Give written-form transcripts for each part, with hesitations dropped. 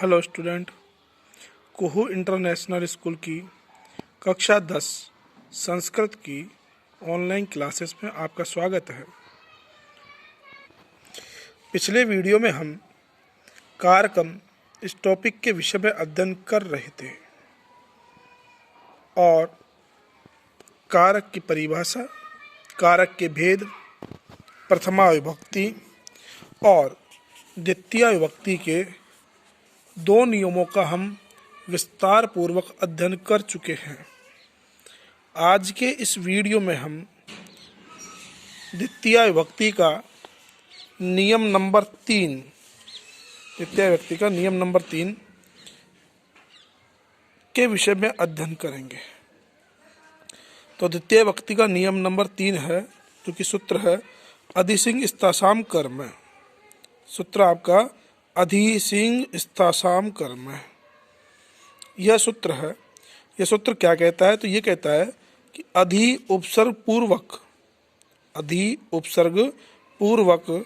Hello student, कुहू international school की कक्षा 10 संस्कृत की ऑनलाइन क्लासेस में आपका स्वागत है। पिछले वीडियो में हम कारकम इस टॉपिक के विषय में अध्ययन कर रहे थे और कारक की परिभाषा, कारक के भेद, प्रथमा विभक्ति और द्वितीय विभक्ति के दो नियमों का हम विस्तार पूर्वक अध्ययन कर चुके हैं। आज के इस वीडियो में हम द्वितीय विभक्ति का नियम नंबर 3 द्वितीय विभक्ति का नियम नंबर 3 के विषय में अध्ययन करेंगे। तो द्वितीय विभक्ति का नियम नंबर 3 है, जो कि सूत्र है अधिसिंग स्तासाम कर्म। सूत्र आपका अधिसिंग स्तासाम कर्म यह सूत्र है। यह सूत्र क्या कहता है? तो ये कहता है कि अधि उपसर्ग पूर्वक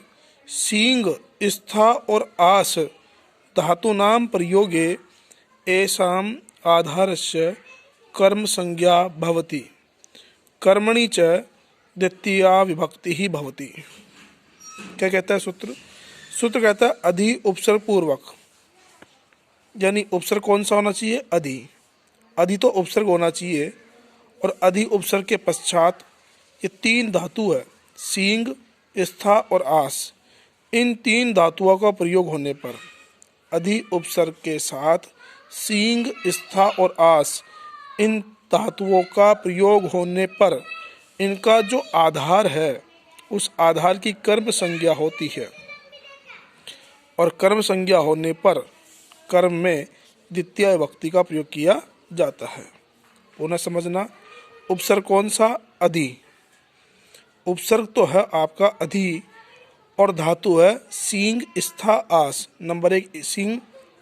सींग स्था और आस धातूनां प्रयोगे एषाम् आधारस्य कर्म संज्ञा भवति, कर्मणि च द्वितीया विभक्ति ही भवति। क्या कहता है सूत्र? सूत्र कहता है अधि उपसर्ग पूर्वक, यानी उपसर्ग कौन सा होना चाहिए? अधि तो उपसर्ग होना चाहिए। और अधि उपसर्ग के पश्चात ये तीन धातु है, सींग, स्था और आस। इन तीन धातुओं का प्रयोग होने पर, अधि उपसर्ग के साथ सींग, स्था और आस, इन धातुओं का प्रयोग होने पर इनका जो आधार है उस आधार की कर्म संज्ञा होती है। और कर्म संज्ञा होने पर कर्म में द्वितीय विभक्ति का प्रयोग किया जाता है। पुनः समझना, उपसर्ग कौन सा? अधि। उपसर्ग तो है आपका अधि और धातु है सींग, स्था, आस। नंबर 1 सींग,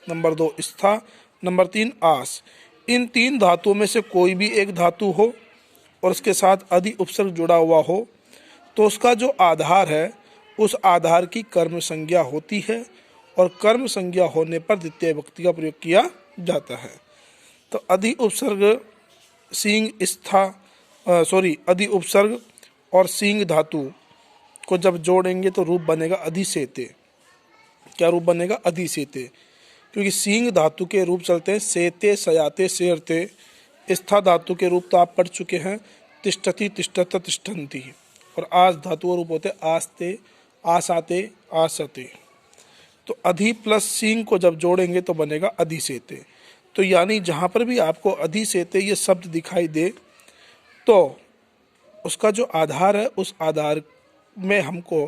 नंबर 2 स्था, नंबर 3 आस। इन तीन धातुओं में से कोई भी एक धातु हो और उसके साथ अधि उपसर्ग जुड़ा हुआ हो तो उसका जो आधार है उस आधार की कर्म संज्ञा होती है और कर्म संज्ञा होने पर द्वितीय विभक्ति का प्रयोग किया जाता है। तो अधि उपसर्ग सींग स्था अधि उपसर्ग और सींग धातु को जब जोड़ेंगे तो रूप बनेगा अधिसेते। क्या रूप बनेगा? अधिसेते। क्योंकि सींग धातु के रूप चलते हैं सेते, सयाते, सेरते। स्था धातु के रूप तो आप पढ़ चुके हैं, तिष्ठति, तिष्ठत, तिष्ठन्ति। और आस धातु के रूप होते आस्ते, आसाते, आसते। तो अधि प्लस सींग को जब जोड़ेंगे तो बनेगा अधिसेते। तो यानी जहाँ पर भी आपको अधिसेते ये शब्द दिखाई दे तो उसका जो आधार है उस आधार में हमको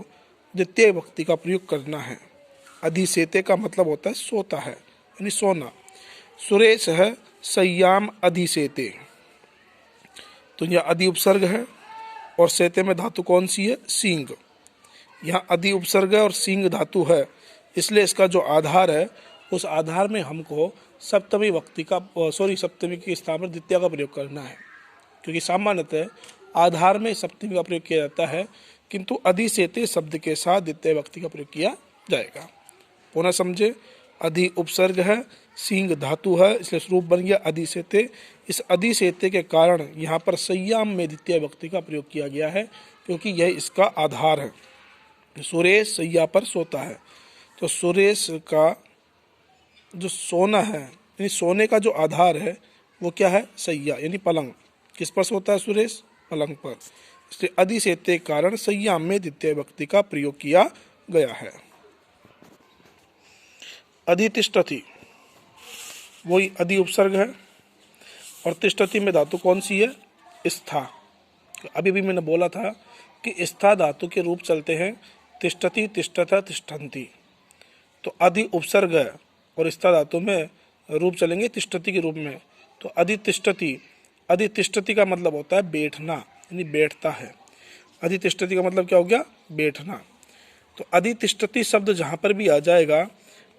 द्वितीय विभक्ति का प्रयोग करना है। अधिसेते का मतलब होता है सोता है, यानी सोना। सुरेश है सय्याम अधिसेते। तो यह अधि उपसर्ग है और सेते में धातु कौन सी है? सींग। यहाँ अधि उपसर्ग है और सींग धातु है, इसलिए इसका जो आधार है उस आधार में हमको सप्तमी के स्थान पर द्वितीय का प्रयोग करना है। क्योंकि सामान्यतः आधार में सप्तमी का प्रयोग किया जाता है, किंतु अधिसेते शब्द के साथ द्वितीय विभक्ति का प्रयोग किया जाएगा। पुनः समझे, अधि उपसर्ग है, सींग धातु है, इसलिए स्वरूप बन गया अधिसेते। इस अधिसेते के कारण यहाँ पर सय्याम में द्वितीय विभक्ति का प्रयोग किया गया है, क्योंकि यह इसका आधार है। सुरेश सैया पर सोता है, तो सुरेश का जो सोना है, यानी सोने का जो आधार है वो क्या है? सैया, यानी पलंग। किस पर सोता है सुरेश? पलंग पर। इसलिए अधिसेते कारण सय्याम में द्वितीय विभक्ति का प्रयोग किया गया है। अधितिष्ठति वही अधि उपसर्ग है और तिष्ठति में धातु कौन सी है? स्था। अभी भी मैंने बोला था कि स्था धातु के रूप चलते हैं तिष्ठति, तिष्ठत, तिष्ठन्ति। तो अधि उपसर्ग है और स्था धातु में रूप चलेंगे तिष्ठति के रूप में। तो अधितिष्ठति, अधितिष्ठति का मतलब होता है बैठना, यानी बैठता है। अधितिष्ठति का मतलब क्या हो गया? बैठना। तो अधितिष्ठति शब्द जहाँ पर भी आ जाएगा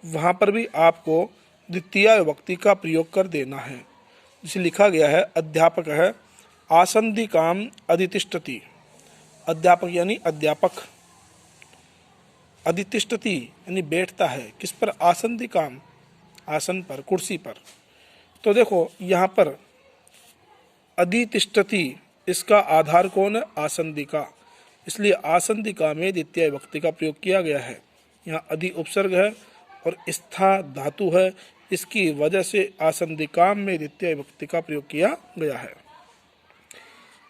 वहाँ पर भी आपको द्वितीय विभक्ति का प्रयोग कर देना है। जिसे लिखा गया है, अध्यापक है आसंदिकाम अधितिष्ठति। अध्यापक यानी अध्यापक। अधितिष्ठति यानी बैठता है, किस पर? आसंदिकाम, आसन पर, कुर्सी पर। तो देखो यहाँ पर अधितिष्ठति, इसका आधार कौन है? आसंदिका, इसलिए आसंदिका में द्वितीय विभक्ति का प्रयोग किया गया है। यहाँ अधि उपसर्ग है और स्था धातु है, इसकी वजह से आसंदिकाम में द्वितीय विभक्ति का प्रयोग किया गया है।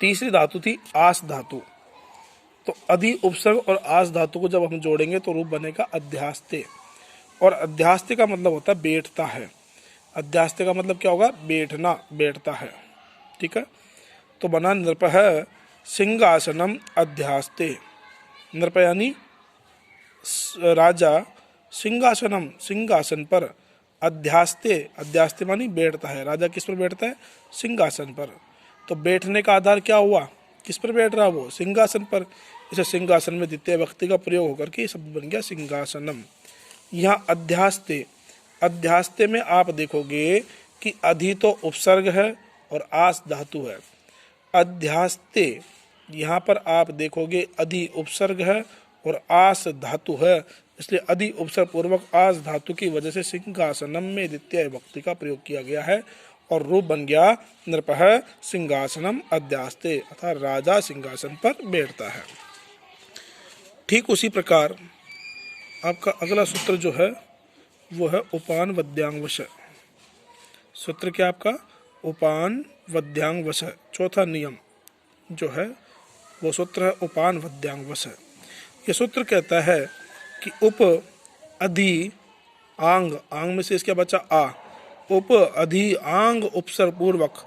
तीसरी धातु थी आस धातु। तो अधि उपसर्ग और आस धातु को जब हम जोड़ेंगे तो रूप बनेगा अध्यास्ते, और अध्यास्ते का मतलब होता है बैठता है। अध्यास्ते का मतलब क्या होगा? बैठना, बैठता है। ठीक है, तो बना नृपः सिंहासनम अध्यास्ते। नृप यानी राजा, सिंहासनम सिंहासन पर, अध्यास्ते अध्यास्ते मानी बैठता है। राजा किस पर बैठता है? सिंहासन पर। तो बैठने का आधार क्या हुआ? किस पर बैठ रहा वो? सिंहासन पर। इसे सिंहासन में द्वितीय विभक्ति का प्रयोग होकर के शब्द बन गया सिंहासनम। यहाँ अध्यास्ते, अध्यास्ते में आप देखोगे कि अधि तो उपसर्ग है और आस धातु है। अध्यास्ते यहाँ पर आप देखोगे अधि उपसर्ग है और आस धातु है, इसलिए अधि उपसर्ग पूर्वक आस धातु की वजह से सिंहासनम में द्वितीय विभक्ति का प्रयोग किया गया है और रूप बन गया नृपः सिंहासनम अध्यास्ते, अर्थात राजा सिंहासन पर बैठता है। ठीक उसी प्रकार आपका अगला सूत्र जो है वो है उपान वद्यांगवश। सूत्र क्या आपका? उपान वद्यांगवश। चौथा नियम जो है वो सूत्र है उपान वद्यांगवश। ये सूत्र कहता है कि उप अधि आंग, आंग में से इसका बचा आ, उप अधि आंग उपसर्ग पूर्वक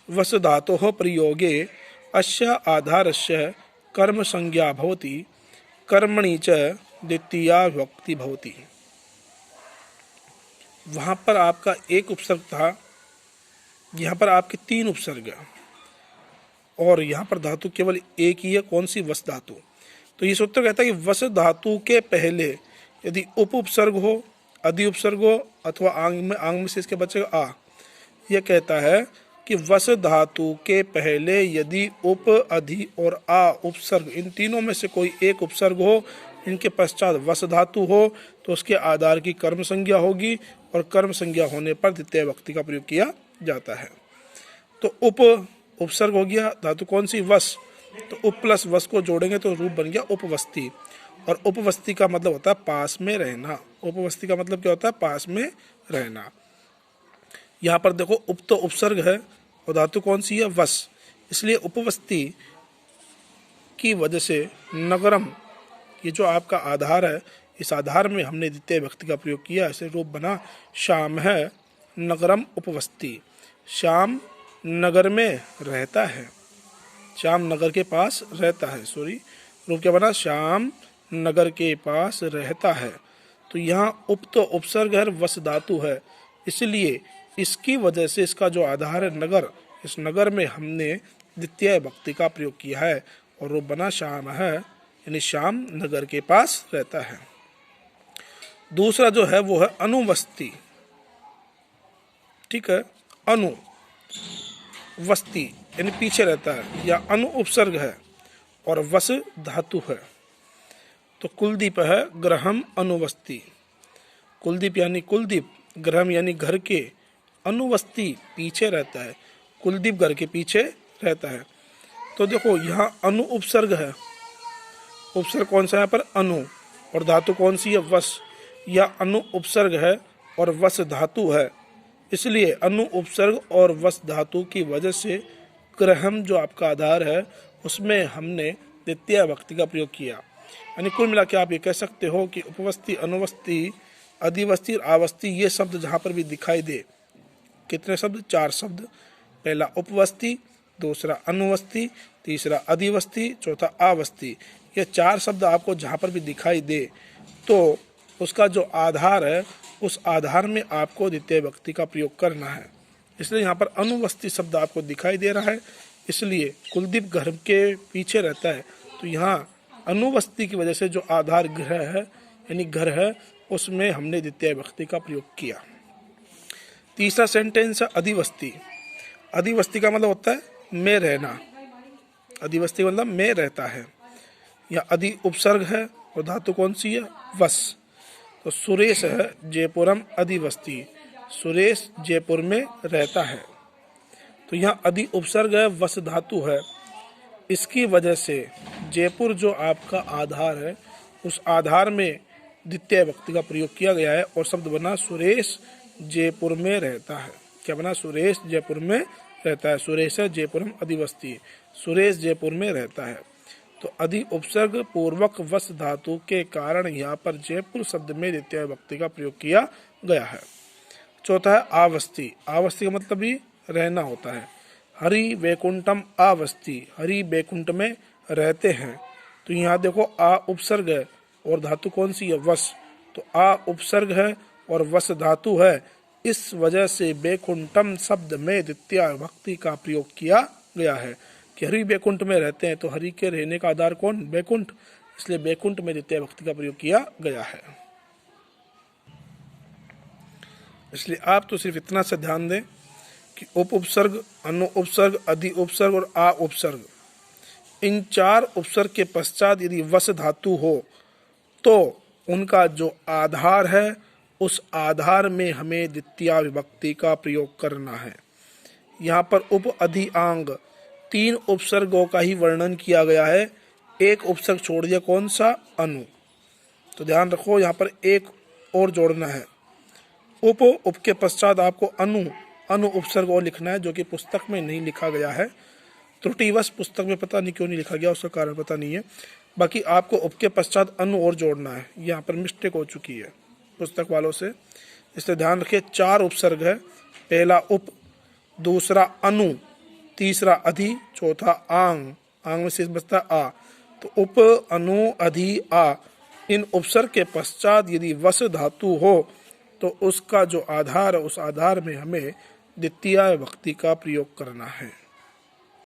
वस धातोः प्रयोगे अस्य आधारस्य कर्म संज्ञा भवति, कर्मणि च द्वितीया विभक्ति भवति। वहाँ पर आपका एक उपसर्ग था, यहाँ पर आपके तीन उपसर्ग है और यहाँ पर धातु केवल एक ही है। कौन सी? वस धातु। तो ये सूत्र कहता है कि वस धातु के पहले यदि उप उपसर्ग हो, अधि उपसर्ग हो अथवा आंग में से इसके बचेगा आ। यह कहता है कि वस धातु के पहले यदि उप, अधि और आ उपसर्ग, इन तीनों में से कोई एक उपसर्ग हो, इनके पश्चात वस धातु हो, तो उसके आधार की कर्म संज्ञा होगी और कर्म संज्ञा होने पर द्वितीय विभक्ति का प्रयोग किया जाता है। तो उप उपसर्ग हो गया, धातु कौन सी? वस। तो उप प्लस वस को जोड़ेंगे तो रूप बन गया उपवस्ती, और उपवस्ती का मतलब होता है पास में रहना। उपवस्ती का मतलब क्या होता है? पास में रहना। यहाँ पर देखो उप तो उपसर्ग है और धातु कौन सी है? वस, इसलिए उपवस्ती की वजह से नगरम, ये जो आपका आधार है, इस आधार में हमने द्वितीय विभक्ति का प्रयोग किया। ऐसे रूप बना श्याम है नगरम उपवस्ती। श्याम नगर में रहता है, श्याम नगर के पास रहता है। रूप क्या बना? श्याम नगर के पास रहता है। तो यहाँ उप तो उपसर्ग है, वस धातु है, इसलिए इसकी वजह से इसका जो आधार है नगर, इस नगर में हमने द्वितीय विभक्ति का प्रयोग किया है और रूप बना श्याम है, यानी श्याम नगर के पास रहता है। दूसरा जो है वो है अनुवस्ती। ठीक है, अनु वस्ती यानी पीछे रहता है, या अनु उपसर्ग है और वस धातु है। तो कुलदीप है ग्रहम अनुवस्ती। कुलदीप यानी कुलदीप, ग्रहम यानी घर के, अनुवस्ती पीछे रहता है, कुलदीप घर के पीछे रहता है। तो देखो यहाँ अनु उपसर्ग है, उपसर्ग कौन सा है यहाँ पर? अनु, और धातु कौन सी है? वस। या अनु उपसर्ग है और वस धातु है, इसलिए अनु उपसर्ग और वस धातु की वजह से ग्रहम जो आपका आधार है उसमें हमने द्वितीय विभक्ति का प्रयोग किया। यानी कुल मिला के आप ये कह सकते हो कि उपवस्ती, अनुवस्ती, अधिवस्ती और आवस्ती, ये शब्द जहाँ पर भी दिखाई दे, कितने शब्द? 4 शब्द। पहला उपवस्ती, दूसरा अनुवस्ती, तीसरा अधिवस्ती, चौथा आवस्ती। ये 4 शब्द आपको जहाँ पर भी दिखाई दे तो उसका जो आधार है उस आधार में आपको द्वितीय विभक्ति का प्रयोग करना है। इसलिए यहाँ पर अनुवस्ती शब्द आपको दिखाई दे रहा है, इसलिए कुलदीप घर के पीछे रहता है, तो यहाँ अनुवस्ती की वजह से जो आधार गृह है यानी घर है उसमें हमने द्वितीय विभक्ति का प्रयोग किया। तीसरा सेंटेंस है अधिवस्ती। अधिवस्ती का मतलब होता है में रहना। अधिवस्ती मतलब में रहता है, या अधि उपसर्ग है और धातु कौन सी है? वस। तो सुरेश है जयपुरम अधिवस्ती। सुरेश जयपुर में रहता है। तो यहाँ अधि उपसर्ग है, वस धातु है, इसकी वजह से जयपुर जो आपका आधार है उस आधार में द्वितीय विभक्ति का प्रयोग किया गया है और शब्द बना सुरेश जयपुर में रहता है। क्या बना? सुरेश जयपुर में रहता है। सुरेश है जयपुरम अधिवस्ती, सुरेश जयपुर में रहता है। तो अधि उपसर्ग पूर्वक वस धातु के कारण यहाँ पर जयपुर शब्द में द्वितीय विभक्ति का प्रयोग किया गया है। चौथा है आवस्ती। आवस्ती का मतलब भी रहना होता है। हरि वैकुंठम आवस्ती, हरि वैकुंठ में रहते हैं। तो यहाँ देखो आ उपसर्ग है और धातु कौन सी है? वस। तो आ उपसर्ग है और वस धातु है, इस वजह से वैकुंठम शब्द में द्वितीय विभक्ति का प्रयोग किया गया है कि हरि वैकुंठ में रहते हैं। तो हरि के रहने का आधार कौन? वैकुंठ, इसलिए वैकुंठ में द्वितीय विभक्ति का प्रयोग किया गया है। इसलिए आप तो सिर्फ इतना से ध्यान दें कि उप उपसर्ग, अनु उपसर्ग, अधि उपसर्ग और आ उपसर्ग, इन चार उपसर्ग के पश्चात यदि वस धातु हो तो उनका जो आधार है उस आधार में हमें द्वितीय विभक्ति का प्रयोग करना है। यहाँ पर उप अधि आंग तीन उपसर्गों का ही वर्णन किया गया है, एक उपसर्ग छोड़ दिया, कौन सा? अनु। तो ध्यान रखो यहाँ पर एक और जोड़ना है। उप के पश्चात आपको अनु उपसर्ग और लिखना है, जो कि पुस्तक में नहीं लिखा गया है। त्रुटिवश पुस्तक में पता नहीं क्यों नहीं लिखा गया, उसका कारण पता नहीं है। बाकी आपको उप के पश्चात अनु और जोड़ना है, यहाँ पर मिस्टेक हो चुकी है पुस्तक वालों से, इसलिए ध्यान रखिए। चार उपसर्ग है, पहला उप, दूसरा अनु, तीसरा अधि, चौथा आंग, आंग में शेष बचता आ। तो उप, अनु, अधि, आ, इन उपसर्ग के पश्चात यदि वस धातु हो तो उसका जो आधार है उस आधार में हमें द्वितीय विभक्ति का प्रयोग करना है।